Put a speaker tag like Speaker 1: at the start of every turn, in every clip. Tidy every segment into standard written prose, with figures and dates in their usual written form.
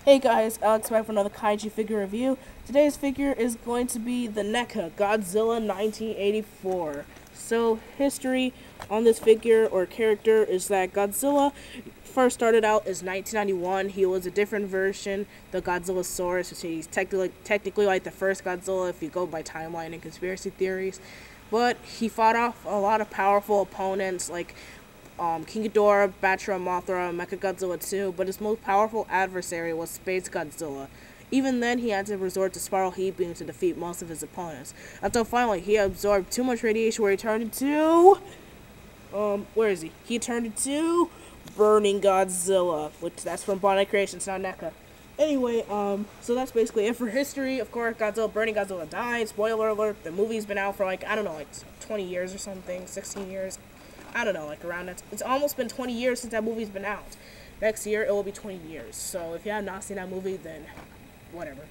Speaker 1: Hey guys, Alex back for another kaiju figure review. Today's figure is going to be the NECA Godzilla 1984. So, history on this figure or character is that Godzilla first started out as 1991. He was a different version, the Godzillasaurus, which he's technically like the first Godzilla if you go by timeline and conspiracy theories. But he fought off a lot of powerful opponents like King Ghidorah, Batra, Mothra, Mechagodzilla 2, but his most powerful adversary was Space Godzilla. Even then, he had to resort to spiral heat beams to defeat most of his opponents. Until finally, he absorbed too much radiation where he turned into... where is he? He turned into Burning Godzilla, which that's from Bondai Creations, not NECA. Anyway, so that's basically it for history. Of course, Burning Godzilla died. Spoiler alert, the movie's been out for like, I don't know, like 20 years or something, 16 years. I don't know, like around that. It's almost been 20 years since that movie's been out. Next year, it will be 20 years. So if you have not seen that movie, then whatever.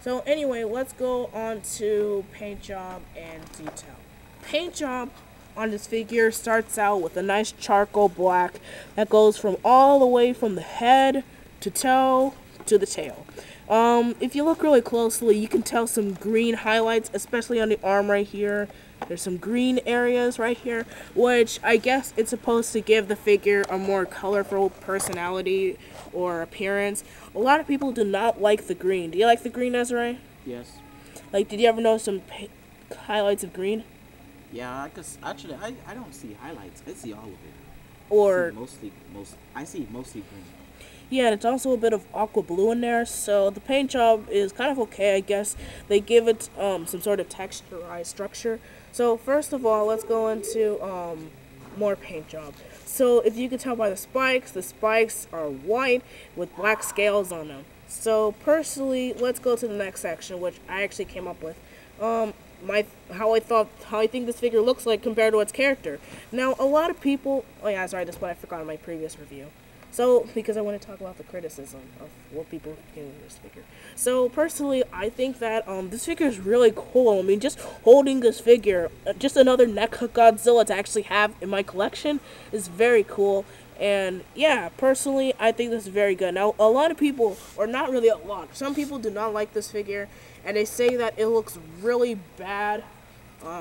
Speaker 1: So anyway, let's go on to paint job and detail. Paint job on this figure starts out with a nice charcoal black that goes from all the way from the head to toe to the tail. If you look really closely, you can tell some green highlights, especially on the arm right here. There's some green areas right here, which I guess it's supposed to give the figure a more colorful personality or appearance. A lot of people do not like the green. Do you like the green, Desiree?
Speaker 2: Yes.
Speaker 1: Like, did you ever notice some highlights of green?
Speaker 2: Yeah, because actually, I don't see highlights. I see all of it.
Speaker 1: Or
Speaker 2: I see mostly green.
Speaker 1: yeah, and it's also a bit of aqua blue in there, so the paint job is kind of okay, I guess. They give it some sort of texturized structure. So first of all, let's go into more paint job. So if you can tell by the spikes are white with black scales on them. So personally, let's go to the next section, which I actually came up with. How I think this figure looks like compared to its character. Now, a lot of people. Oh yeah, sorry, that's what I forgot in my previous review. So, because I want to talk about the criticism of what people think of this figure. So, personally, I think that this figure is really cool. I mean, just holding this figure, just another NECA Godzilla to actually have in my collection is very cool. And, yeah, personally, I think this is very good. Now, a lot of people, or not really a lot, some people do not like this figure, and they say that it looks really bad.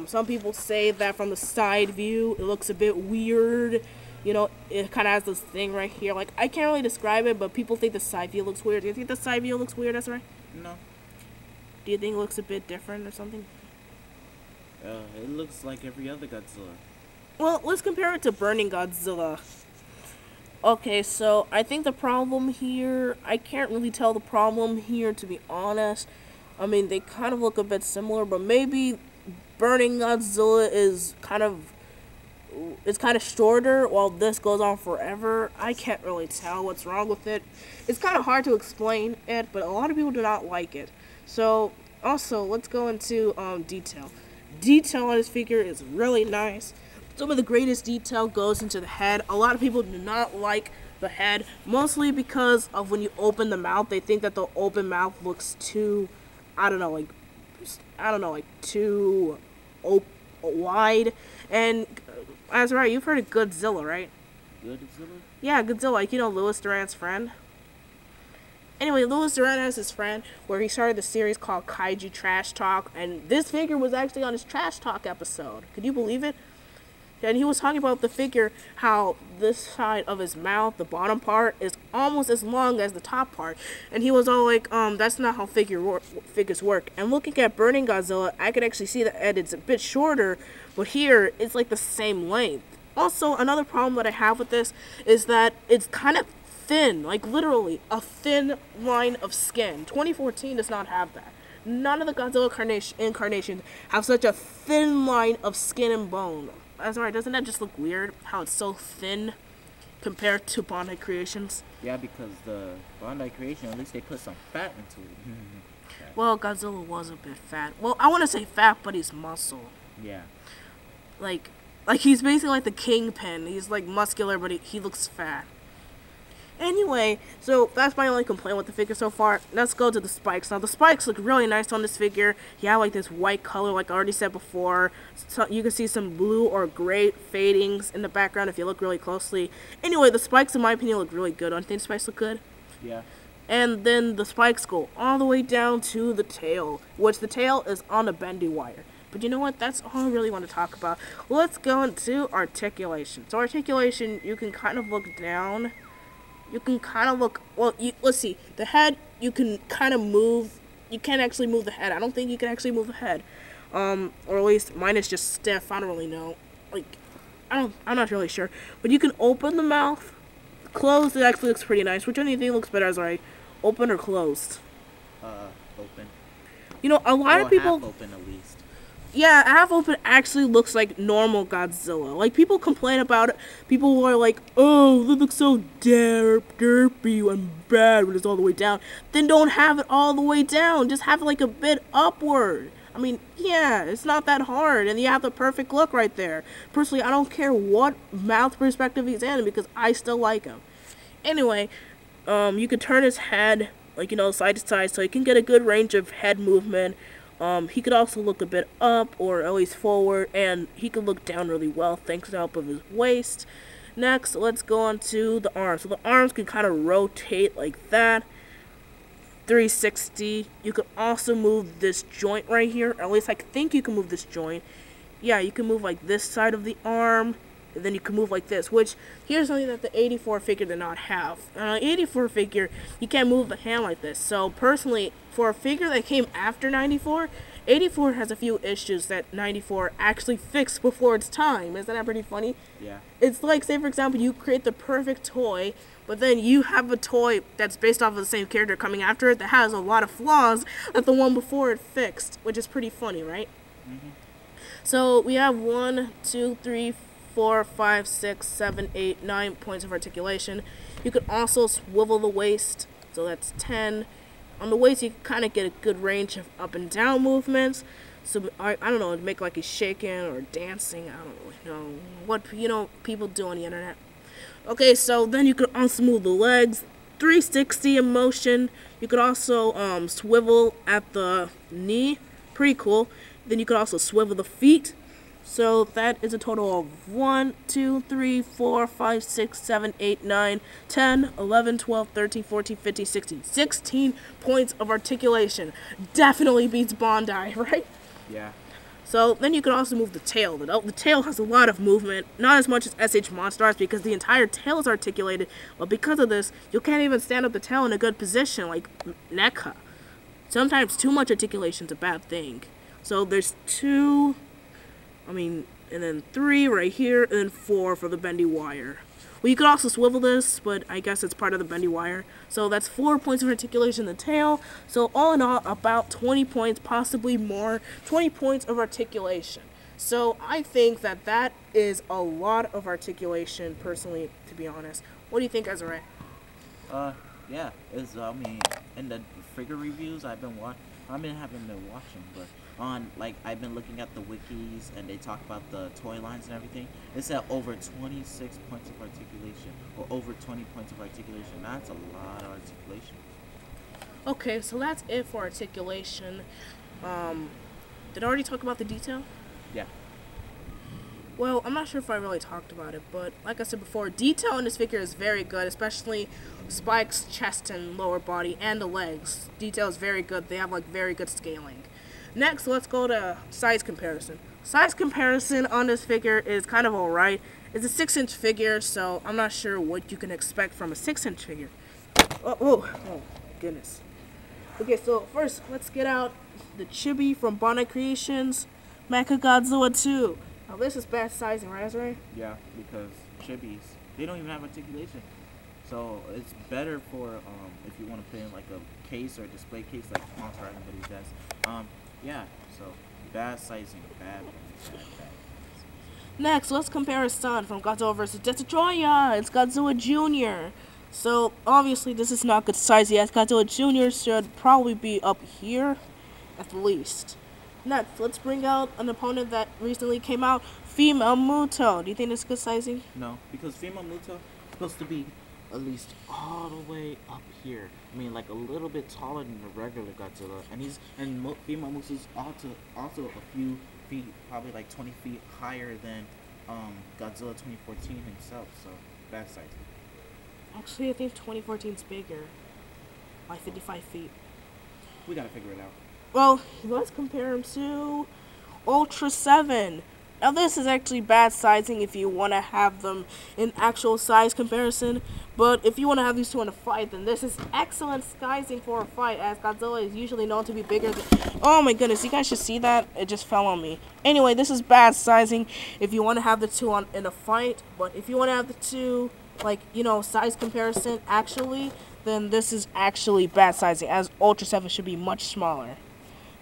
Speaker 1: Some people say that from the side view, it looks a bit weird. You know, it kind of has this thing right here. Like, I can't really describe it, but people think the side view looks weird. Do you think the side view looks weird, that's right?
Speaker 2: No.
Speaker 1: Do you think it looks a bit different or something?
Speaker 2: It looks like every other Godzilla.
Speaker 1: Well, let's compare it to Burning Godzilla. Okay, so I think the problem here, I can't really tell the problem here, to be honest. I mean, they kind of look a bit similar, but maybe Burning Godzilla is kind of shorter while this goes on forever. I can't really tell what's wrong with it. It's kind of hard to explain it, but a lot of people do not like it. So, also, let's go into detail. Detail on this figure is really nice. Some of the greatest detail goes into the head. A lot of people do not like the head, mostly because of when you open the mouth. They think that the open mouth looks too, I don't know, like too wide. And that's right, you've heard of Godzilla, right?
Speaker 2: Godzilla?
Speaker 1: Yeah, Godzilla, like, you know, Louis Duran's friend. Anyway, Louis Duran has his friend where he started the series called Kaiju Trash Talk, and this figure was actually on his Trash Talk episode. Could you believe it? And he was talking about the figure, how this side of his mouth, the bottom part, is almost as long as the top part. And he was all like, that's not how figures work. And looking at Burning Godzilla, I could actually see that it's a bit shorter, but here, it's like the same length. Also, another problem that I have with this is that it's kind of thin, like literally a thin line of skin. 2014 does not have that. None of the Godzilla incarnations have such a thin line of skin and bone. That's right, doesn't that just look weird, how it's so thin compared to Bondai Creations?
Speaker 2: Yeah, because the Bondai Creation, at least they put some fat into it.
Speaker 1: Well, Godzilla was a bit fat. Well, I want to say fat, but he's muscle.
Speaker 2: Yeah.
Speaker 1: Like he's basically like the Kingpin. He's like muscular, but he looks fat. Anyway, so that's my only complaint with the figure so far. Let's go to the spikes. Now, the spikes look really nice on this figure. He had like this white color, like I already said before. So you can see some blue or gray fadings in the background if you look really closely. Anyway, the spikes, in my opinion, look really good. Don't you think the spikes look good?
Speaker 2: Yeah.
Speaker 1: And then the spikes go all the way down to the tail, which the tail is on a bendy wire. But you know what? That's all I really want to talk about. Let's go into articulation. So articulation, you can kind of look down. You can kind of look, well, let's see. The head, you can kind of move. You can't actually move the head. I don't think you can actually move the head. Or at least mine is just stiff. I don't really know. Like, I'm not really sure. But you can open the mouth. Closed, it actually looks pretty nice. Which one do you think looks better, Azari? Open or closed?
Speaker 2: Open.
Speaker 1: You know, a lot of people...
Speaker 2: half open at least.
Speaker 1: Yeah, half open actually looks like normal Godzilla. Like, people complain about it. People are like, oh, that looks so derpy and bad when it's all the way down. Then don't have it all the way down. Just have it like a bit upward. I mean, yeah, it's not that hard, and you have the perfect look right there. Personally, I don't care what mouth perspective he's in because I still like him. Anyway, you could turn his head, like, you know, side to side, so you can get a good range of head movement. He could also look a bit up or at least forward, and he could look down really well thanks to the help of his waist. Next, let's go on to the arms. So the arms can kind of rotate like that. 360. You could also move this joint right here. Or at least I think you can move this joint. Yeah, you can move like this side of the arm. And then you can move like this, which here's something that the 84 figure did not have. 84 figure, you can't move the hand like this. So personally, for a figure that came after 94, 84 has a few issues that 94 actually fixed before its time. Isn't that pretty funny?
Speaker 2: Yeah.
Speaker 1: It's like, say for example, you create the perfect toy, but then you have a toy that's based off of the same character coming after it that has a lot of flaws that the one before it fixed, which is pretty funny, right?
Speaker 2: Mm-hmm.
Speaker 1: So we have 1, 2, 3, 4, 5, 6, 7, 8, 9 points of articulation. You could also swivel the waist, so that's 10. On the waist, you can kind of get a good range of up and down movements. So I don't know, make like he's shaking or dancing. I don't really know what people do on the internet. Okay, so then you could also move the legs, 360 in motion. You could also swivel at the knee, pretty cool. Then you could also swivel the feet. So that is a total of 1, 2, 3, 4, 5, 6, 7, 8, 9, 10, 11, 12, 13, 14, 15, 16. 16 points of articulation. Definitely beats Bondi, right?
Speaker 2: Yeah.
Speaker 1: So then you can also move the tail. The tail has a lot of movement, not as much as SH Monstars because the entire tail is articulated. But because of this, you can't even stand up the tail in a good position like NECA. Sometimes too much articulation is a bad thing. So there's 2... and then 3 right here, and then 4 for the bendy wire. Well, you could also swivel this, but I guess it's part of the bendy wire. So that's 4 points of articulation in the tail. So all in all, about 20 points, possibly more. 20 points of articulation. So I think that is a lot of articulation, personally, to be honest. What do you think, Ezra?
Speaker 2: Yeah. In the figure reviews I haven't been watching, but I've been looking at the wikis and they talk about the toy lines and everything. It said over 26 points of articulation or over 20 points of articulation. That's a lot of articulation.
Speaker 1: Okay, so that's it for articulation. Did I already talk about the detail?
Speaker 2: Yeah.
Speaker 1: Well, I'm not sure if I really talked about it, but like I said before, detail in this figure is very good, especially Spike's chest and lower body and the legs. Detail is very good. They have like very good scaling. Next, let's go to size comparison. Size comparison on this figure is kind of alright. It's a 6-inch figure, so I'm not sure what you can expect from a 6-inch figure. Oh, goodness. Okay, so first, let's get out the chibi from Bondi Creations, Mechagodzilla 2. Now, this is bad sizing, right, Azrael?
Speaker 2: Yeah, because chibis, they don't even have articulation. So it's better for if you want to put in like a case or a display case like Monster or anybody's desk. Yeah, so bad sizing, bad.
Speaker 1: Next, let's compare his son from Godzilla vs. Destroyer. It's Godzilla Jr. So obviously this is not good size yet. Godzilla Jr. should probably be up here at least. Next, let's bring out an opponent that recently came out, Female Muto. Do you think this is good sizing?
Speaker 2: No, because Female Muto is supposed to be at least all the way up here. I mean, like a little bit taller than the regular Godzilla, and Female Muto is also a few feet, probably like 20 feet higher than Godzilla 2014 himself. So bad sizing.
Speaker 1: Actually, I think 2014 is bigger. like 55 feet.
Speaker 2: We gotta figure it out.
Speaker 1: Well, let's compare him to Ultra 7. Now this is actually bad sizing if you want to have them in actual size comparison, but if you want to have these two in a fight, then this is excellent sizing for a fight, as Godzilla is usually known to be bigger than... Oh my goodness, you guys should see that? It just fell on me. Anyway, this is bad sizing if you want to have the two in a fight, but if you want to have the two, like, you know, size comparison actually, then this is actually bad sizing, as Ultra 7 should be much smaller.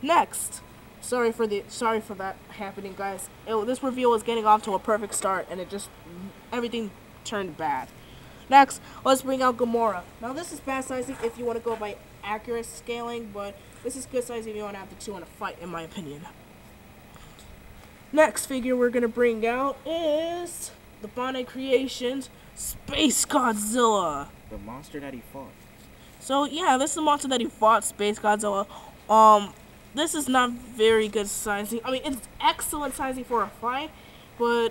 Speaker 1: Next, sorry for that happening, guys. This review was getting off to a perfect start, and everything turned bad. Next, let's bring out Gamora. Now this is bad sizing if you want to go by accurate scaling, but this is good sizing if you want to have the two in a fight, in my opinion. Next figure we're gonna bring out is the Bandai Creations Space Godzilla.
Speaker 2: The monster that he fought.
Speaker 1: So yeah, this is the monster that he fought, Space Godzilla. This is not very good sizing. I mean, it's excellent sizing for a fight, but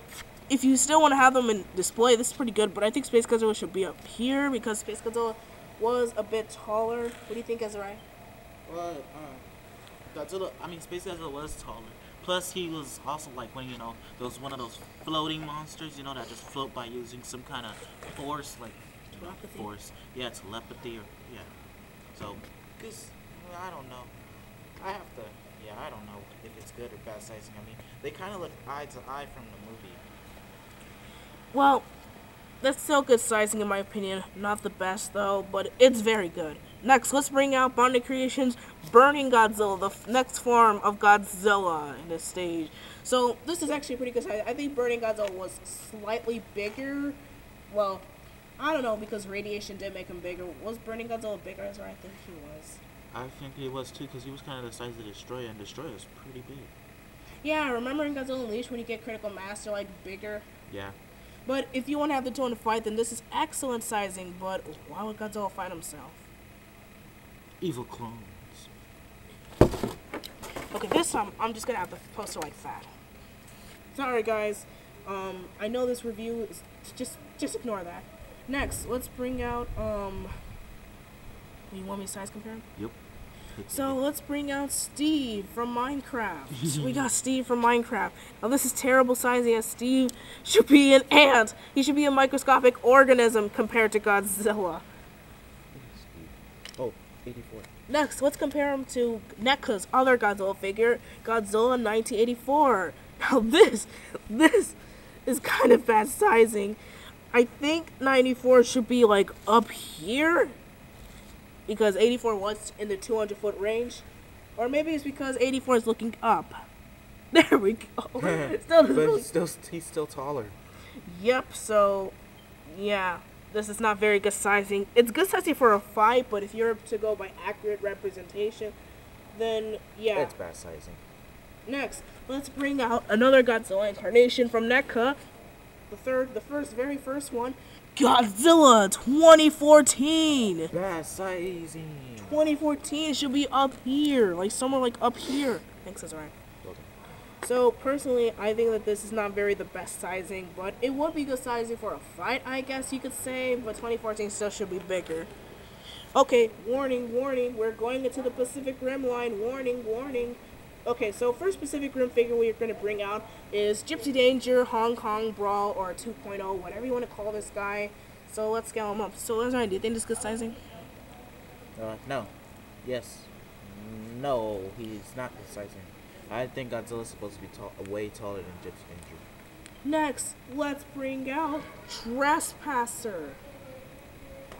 Speaker 1: if you still want to have them in display, this is pretty good. But I think Space Godzilla should be up here because Space Godzilla was a bit taller. What do you think, Ezra?
Speaker 2: Well, Space Godzilla was taller. Plus, he was also like one of those floating monsters, that just float by using some kind of force, like
Speaker 1: Telepathy.
Speaker 2: Force. Yeah, telepathy, or yeah. So, cause I don't know. I don't know if it's good or bad sizing. I mean, they kind of look eye to eye from the movie.
Speaker 1: Well, that's still good sizing in my opinion. Not the best though, but it's very good. Next, let's bring out Bandai Creations Burning Godzilla, the next form of Godzilla in this stage. So this is actually pretty good size. I think Burning Godzilla was slightly bigger. Well, I don't know because radiation did make him bigger. Was Burning Godzilla bigger? I think he was.
Speaker 2: I think he was too, because he was kind of the size of Destroyer, and Destroyer is pretty big.
Speaker 1: Yeah, remember in Godzilla Unleashed when you get critical mass, they're like bigger?
Speaker 2: Yeah.
Speaker 1: But if you want to have the two in a fight, then this is excellent sizing, but why would Godzilla fight himself?
Speaker 2: Evil clones.
Speaker 1: Okay, this time I'm just gonna have the poster like that. Sorry guys, I know this review is just ignore that. Next, let's bring out you want me to size compare him?
Speaker 2: Yep.
Speaker 1: So let's bring out Steve from Minecraft. We got Steve from Minecraft. Now this is terrible sizing, as Steve should be an ant. He should be a microscopic organism compared to Godzilla.
Speaker 2: Oh, 84.
Speaker 1: Next, let's compare him to NECA's other Godzilla figure, Godzilla 1984. Now this is kind of bad sizing. I think 94 should be like up here, because 84 was in the 200-foot range. Or maybe it's because 84 is looking up. There we go.
Speaker 2: He's still taller.
Speaker 1: Yep, so, yeah. This is not very good sizing. It's good sizing for a fight, but if you're to go by accurate representation, then, yeah.
Speaker 2: It's bad sizing.
Speaker 1: Next, let's bring out another Godzilla incarnation from NECA. The very first one. Godzilla 2014.
Speaker 2: Bad sizing.
Speaker 1: 2014 should be up here, like somewhere like up here. Thanks, that's right. So personally, I think that this is not the best sizing, but it would be good sizing for a fight, I guess you could say. But 2014 still should be bigger. Okay, warning, we're going into the Pacific Rim line. Warning. Okay, so first Pacific Rim figure we're going to bring out is Gypsy Danger, Hong Kong Brawl, or 2.0, whatever you want to call this guy. So let's scale him up. So, Lazarine, do you think this is good sizing?
Speaker 2: No. Yes. No, he's not good sizing. I think Godzilla's supposed to be way taller than Gypsy Danger.
Speaker 1: Next, let's bring out Trespasser,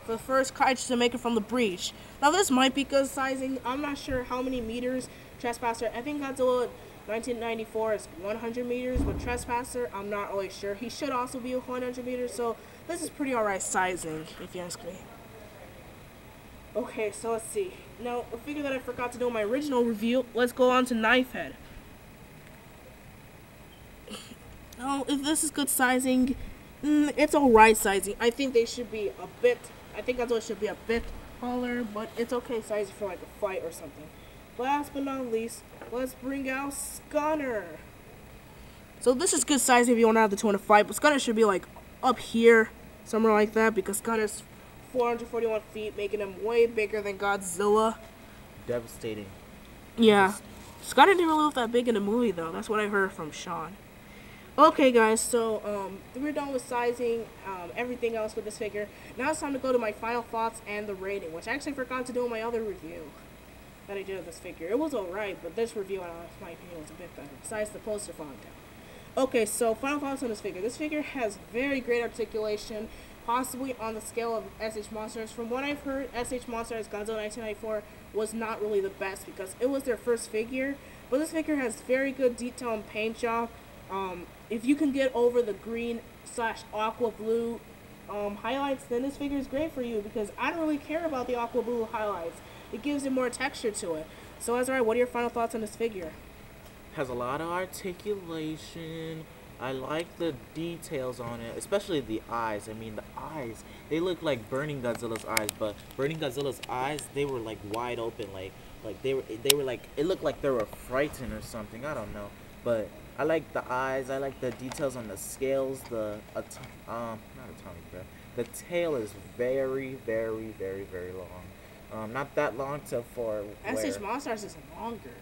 Speaker 1: the first kaiju to make it from the breach. Now this might be good sizing. I'm not sure how many meters Trespasser. I think Godzilla 1994 is 100 meters, but Trespasser, I'm not really sure. He should also be 100 meters, so this is pretty alright sizing, if you ask me. Okay, so let's see. Now, a figure that I forgot to do in my original review, let's go on to Knifehead. Now, if this is good sizing, it's alright sizing. I think Godzilla should be a bit taller, but it's okay sizing for like a fight or something. Last but not least, let's bring out Stunner. So this is good size if you want to have the two in a fight, but Stunner should be like up here, somewhere like that, because Stunner's 441 feet, making him way bigger than Godzilla.
Speaker 2: Devastating.
Speaker 1: Yeah. Scott didn't really look that big in the movie, though. That's what I heard from Sean. Okay, guys, so we're done with sizing, everything else with this figure. Now it's time to go to my final thoughts and the rating, which I actually forgot to do in my other review that I did of this figure. It was alright, but this review, in my opinion, was a bit better, besides the poster falling down. Okay, so final thoughts on this figure. This figure has very great articulation, possibly on the scale of SH Monsters. From what I've heard, SH Monsters Godzilla 1994 was not really the best because it was their first figure, but this figure has very good detail and paint job. If you can get over the green / aqua blue highlights, then this figure is great for you because I don't really care about the aqua blue highlights. It gives it more texture to it. So Azariah, what are your final thoughts on this figure?
Speaker 2: Has a lot of articulation. I like the details on it, especially the eyes. I mean, the eyes, they look like Burning Godzilla's eyes, but Burning Godzilla's eyes, they were like wide open, like they were like, it looked like they were frightened or something. I don't know, but I like the eyes. I like the details on the scales. The not atomic breath. The tail is very, very, very, very long. Not that long to for
Speaker 1: SH Monsters is longer.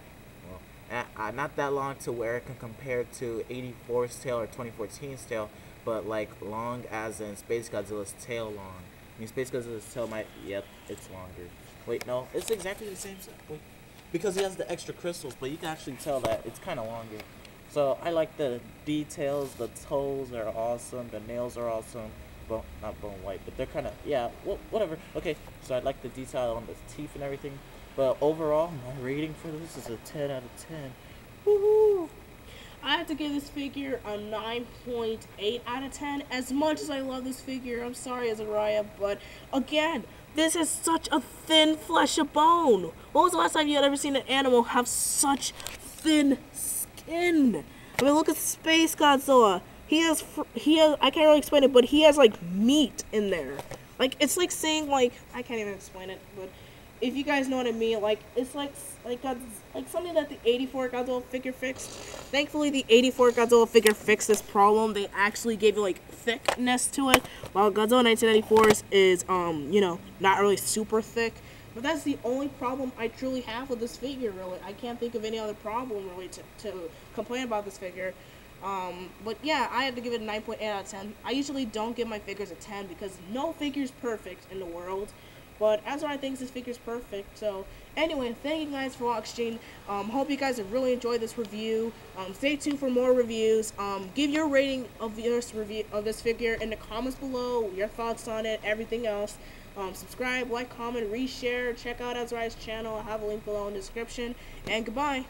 Speaker 2: Not that long to where it can compare to 84's tail or 2014's tail, but like long as in Space Godzilla's tail long. I mean, Space Godzilla's tail might, yep, it's longer. Wait, no, it's exactly the same. Wait, because he has the extra crystals, but you can actually tell that it's kind of longer. So I like the details. The toes are awesome. The nails are awesome. Well, not bone white, but they're kind of, yeah, well, whatever. Okay, so I like the detail on the teeth and everything. But overall, my rating for this is a 10 out of 10. Woohoo!
Speaker 1: I have to give this figure a 9.8 out of 10. As much as I love this figure, I'm sorry, Azariah, but again, this is such a thin flesh of bone. When was the last time you had ever seen an animal have such thin skin? I mean, look at Space Godzilla. He has, I can't really explain it, but he has, like, meat in there. Like, it's like saying, like, I can't even explain it, but if you guys know what I mean, like, it's like something that the 84 Godzilla figure fixed. Thankfully, the 84 Godzilla figure fixed this problem. They actually gave it, like, thickness to it, while Godzilla 1994's is, you know, not really super thick. But that's the only problem I truly have with this figure, really. I can't think of any other problem, really, to complain about this figure. But yeah, I had to give it a 9.8 out of 10. I usually don't give my figures a 10 because no figure's perfect in the world. But Azariah thinks this figure's perfect. So anyway, thank you guys for watching. Hope you guys have really enjoyed this review. Stay tuned for more reviews. Give your rating of this review of this figure in the comments below. Your thoughts on it, everything else. Subscribe, like, comment, reshare. Check out Azariah's channel. I have a link below in the description. And goodbye.